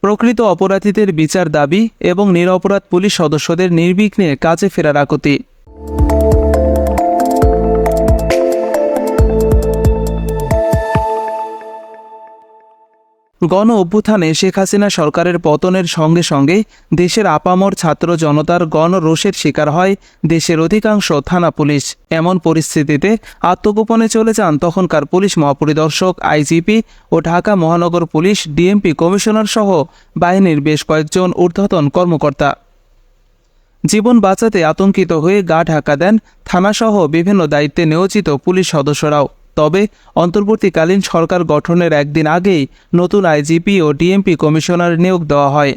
প্রকৃত অপরাধীদের বিচার দাবি এবং নিরপরাধ পুলিশ সদস্যদের নির্বিঘ্নে কাজে ফেরার আকুতি। গণ অভ্যুত্থানে শেখ হাসিনা সরকারের পতনের সঙ্গে সঙ্গে দেশের আপামর ছাত্র জনতার গণরোষের শিকার হয় দেশের অধিকাংশ থানা পুলিশ। এমন পরিস্থিতিতে আত্মগোপনে চলে যান তখনকার পুলিশ মহাপরিদর্শক, আইজিপি ও ঢাকা মহানগর পুলিশ ডিএমপি কমিশনার সহ বাহিনীর বেশ কয়েকজন ঊর্ধ্বতন কর্মকর্তা। জীবন বাঁচাতে আতঙ্কিত হয়ে গা ঢাকা দেন থানাসহ বিভিন্ন দায়িত্বে নিয়োজিত পুলিশ সদস্যরাও। তবে অন্তর্বর্তীকালীন সরকার গঠনের একদিন আগেই নতুন আইজিপি ও ডিএমপি কমিশনার নিয়োগ দেওয়া হয়।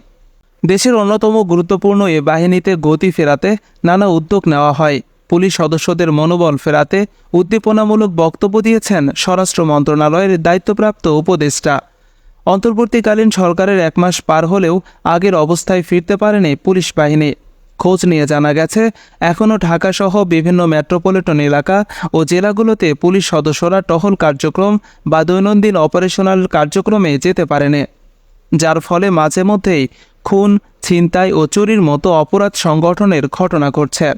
দেশের অন্যতম গুরুত্বপূর্ণ এ বাহিনীতে গতি ফেরাতে নানা উদ্যোগ নেওয়া হয়। পুলিশ সদস্যদের মনোবল ফেরাতে উদ্দীপনামূলক বক্তব্য দিয়েছেন স্বরাষ্ট্র মন্ত্রণালয়ের দায়িত্বপ্রাপ্ত উপদেষ্টা। অন্তর্বর্তীকালীন সরকারের 1 মাস পার হলেও আগের অবস্থায় ফিরতে পারেনি পুলিশ বাহিনী। খোঁজ নিয়ে জানা গেছে, এখনও ঢাকাসহ বিভিন্ন মেট্রোপলিটন এলাকা ও জেলাগুলোতে পুলিশ সদস্যরা টহল কার্যক্রম বা দৈনন্দিন অপারেশনাল কার্যক্রমে যেতে পারেনি, যার ফলে মাঝে মধ্যেই খুন, ছিনতাই ও চুরির মতো অপরাধ সংগঠনের ঘটনা ঘটছে।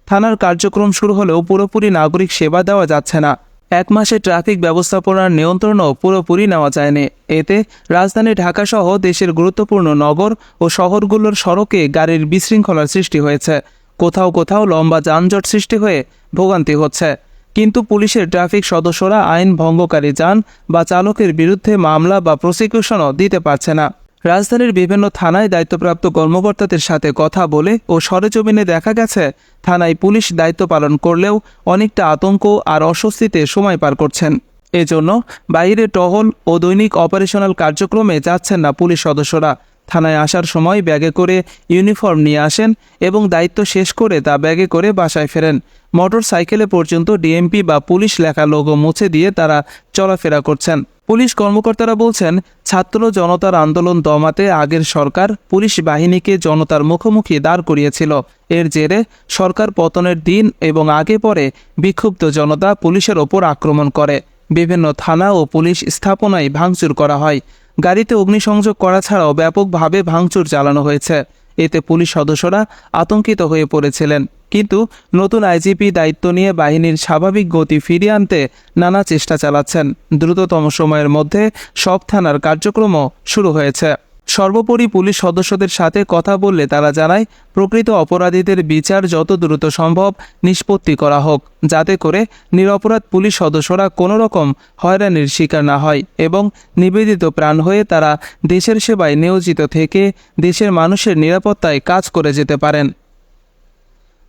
থানার কার্যক্রম শুরু হলেও পুরোপুরি নাগরিক সেবা দেওয়া যাচ্ছে না। 1 মাসে ট্রাফিক ব্যবস্থাপনার নিয়ন্ত্রণও পুরোপুরি নেওয়া যায়নি। এতে রাজধানী ঢাকাসহ দেশের গুরুত্বপূর্ণ নগর ও শহরগুলোর সড়কে গাড়ির বিশৃঙ্খলার সৃষ্টি হয়েছে। কোথাও কোথাও লম্বা যানজট সৃষ্টি হয়ে ভোগান্তি হচ্ছে। কিন্তু পুলিশের ট্রাফিক সদস্যরা আইন ভঙ্গকারী যান বা চালকের বিরুদ্ধে মামলা বা প্রসিকিউশনও দিতে পারছে না। রাজধানীর বিভিন্ন থানায় দায়িত্বপ্রাপ্ত কর্মকর্তাদের সাথে কথা বলে ও সরেজমিনে দেখা গেছে, থানায় পুলিশ দায়িত্ব পালন করলেও অনেকটা আতঙ্ক আর অস্বস্তিতে সময় পার করছেন। এজন্য বাইরে টহল ও দৈনিক অপারেশনাল কার্যক্রমে যাচ্ছেন না পুলিশ সদস্যরা। থানায় আসার সময় ব্যাগে করে ইউনিফর্ম নিয়ে আসেন এবং দায়িত্ব শেষ করে তা ব্যাগে করে বাসায় ফেরেন। মোটর সাইকেলে পর্যন্ত ডিএমপি বা পুলিশ লেখা লোগো মুছে দিয়ে তারা চলাফেরা করছেন। পুলিশ কর্মকর্তারা বলছেন, ছাত্র জনতার আন্দোলন দমাতে আগের সরকার পুলিশ বাহিনীকে জনতার মুখোমুখি দাঁড় করিয়েছিল। এর জেরে সরকার পতনের দিন এবং আগে পরে বিক্ষুব্ধ জনতা পুলিশের ওপর আক্রমণ করে। বিভিন্ন থানা ও পুলিশ স্থাপনায় ভাঙচুর করা হয়। গাড়িতে অগ্নিসংযোগ করা ছাড়াও ব্যাপকভাবে ভাঙচুর চালানো হয়েছে। এতে পুলিশ সদস্যরা আতঙ্কিত হয়ে পড়েছিলেন। কিন্তু নতুন আইজিপি দায়িত্ব নিয়ে বাহিনীর স্বাভাবিক গতি ফিরিয়ে আনতে নানা চেষ্টা চালাচ্ছেন। দ্রুততম সময়ের মধ্যে সব থানার কার্যক্রমও শুরু হয়েছে। সর্বোপরি পুলিশ সদস্যদের সাথে কথা বললে তারা জানায়, প্রকৃত অপরাধীদের বিচার যত দ্রুত সম্ভব নিষ্পত্তি করা হোক, যাতে করে নিরপরাধ পুলিশ সদস্যরা কোনো রকম হয়রানির শিকার না হয় এবং নিবেদিত প্রাণ হয়ে তারা দেশের সেবায় নিয়োজিত থেকে দেশের মানুষের নিরাপত্তায় কাজ করে যেতে পারেন।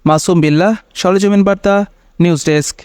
মাসুম বিল্লাহ, সরেজমিন বার্তা, নিউজ ডেস্ক।